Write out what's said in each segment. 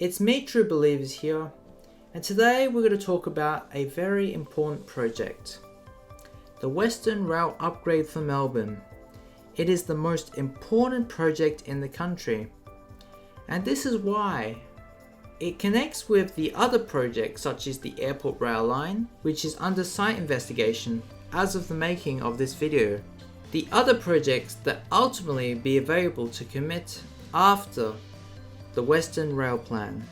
It's me, True Believers here, and today we're going to talk about a very important project. The Western Rail upgrade for Melbourne. It is the most important project in the country, and this is why. It connects with the other projects such as the airport rail line, which is under site investigation as of the making of this video. The other projects that ultimately be available to commit after the Western Rail Plan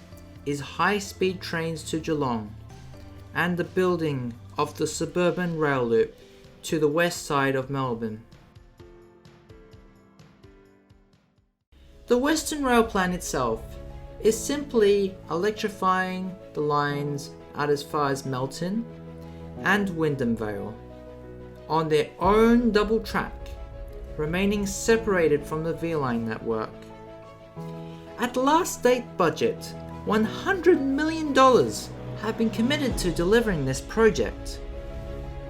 is high-speed trains to Geelong and the building of the suburban rail loop to the west side of Melbourne. The Western Rail Plan itself is simply electrifying the lines out as far as Melton and Wyndham Vale on their own double track, remaining separated from the V-line network. At last state budget, $100 million have been committed to delivering this project.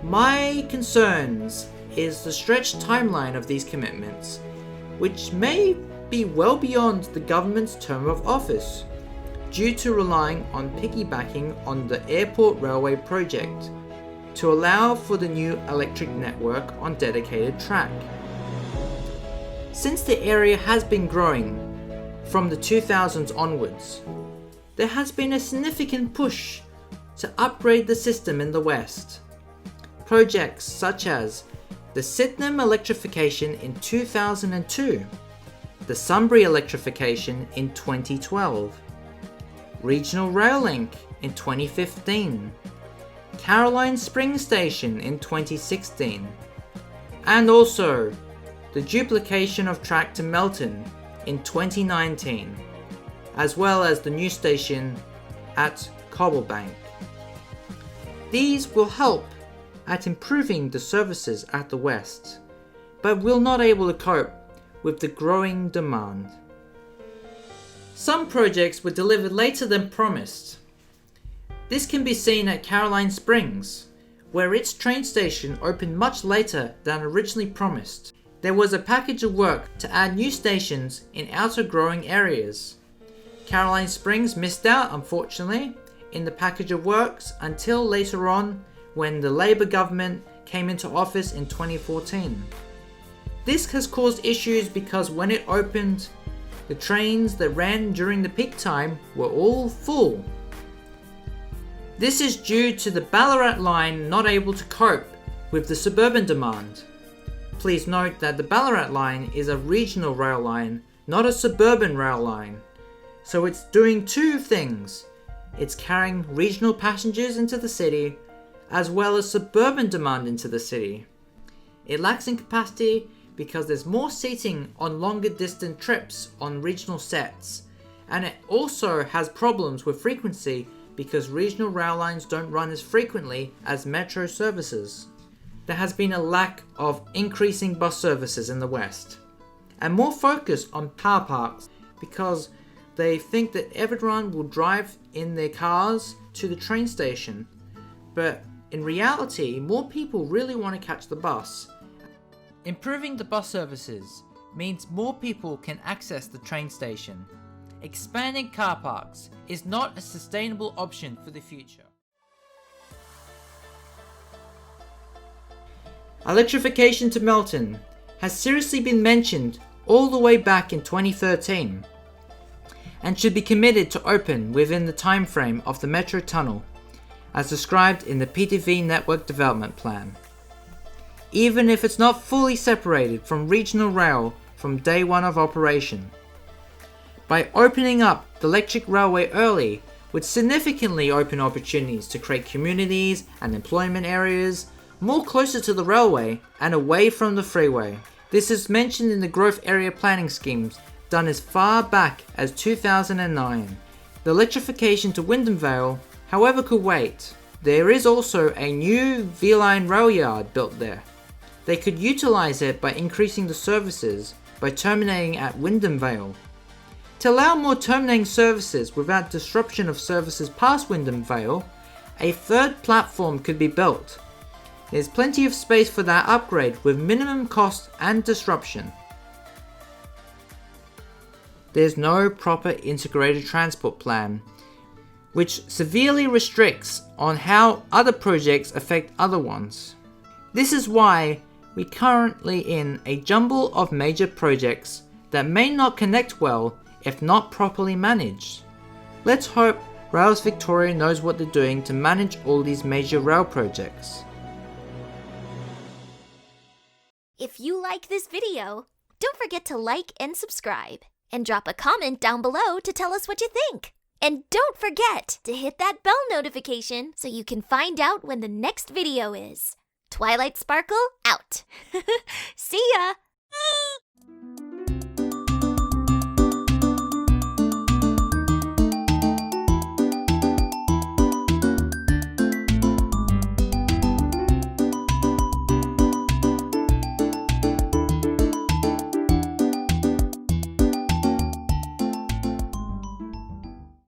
My concerns is the stretched timeline of these commitments, which may be well beyond the government's term of office, due to relying on piggybacking on the airport railway project to allow for the new electric network on dedicated track. Since the area has been growing from the 2000s onwards, there has been a significant push to upgrade the system in the west. Projects such as the Sydenham Electrification in 2002, the Sunbury Electrification in 2012, Regional Rail Link in 2015, Caroline Springs Station in 2016, and also the duplication of track to Melton in 2019, as well as the new station at Coburg. These will help at improving the services at the west, but will not able to cope with the growing demand. Some projects were delivered later than promised. This can be seen at Caroline Springs, where its train station opened much later than originally promised. There was a package of work to add new stations in outer growing areas. Caroline Springs missed out, unfortunately, in the package of works until later on when the Labour government came into office in 2014. This has caused issues because when it opened, the trains that ran during the peak time were all full. This is due to the Ballarat line not able to cope with the suburban demand. Please note that the Ballarat line is a regional rail line, not a suburban rail line. So it's doing two things. It's carrying regional passengers into the city, as well as suburban demand into the city. It lacks in capacity because there's more seating on longer distance trips on regional sets, and it also has problems with frequency because regional rail lines don't run as frequently as metro services. There has been a lack of increasing bus services in the west, and more focus on car parks because they think that everyone will drive in their cars to the train station, but in reality more people really want to catch the bus. Improving the bus services means more people can access the train station. Expanding car parks is not a sustainable option for the future. Electrification to Melton has seriously been mentioned all the way back in 2013 and should be committed to open within the time frame of the Metro Tunnel as described in the PDV Network Development Plan, even if it's not fully separated from regional rail from day one of operation. By opening up the electric railway early would significantly open opportunities to create communities and employment areas more closer to the railway and away from the freeway. This is mentioned in the growth area planning schemes done as far back as 2009. The electrification to Wyndham Vale, however, could wait. There is also a new V-line rail yard built there. They could utilise it by increasing the services by terminating at Wyndham Vale. To allow more terminating services without disruption of services past Wyndham Vale, a third platform could be built. There's plenty of space for that upgrade with minimum cost and disruption. there's no proper integrated transport plan, which severely restricts on how other projects affect other ones. This is why we're currently in a jumble of major projects that may not connect well if not properly managed. Let's hope Rails Victoria knows what they're doing to manage all these major rail projects. If you like this video, don't forget to like and subscribe, and drop a comment down below to tell us what you think. And don't forget to hit that bell notification so you can find out when the next video is. Twilight Sparkle out. See ya!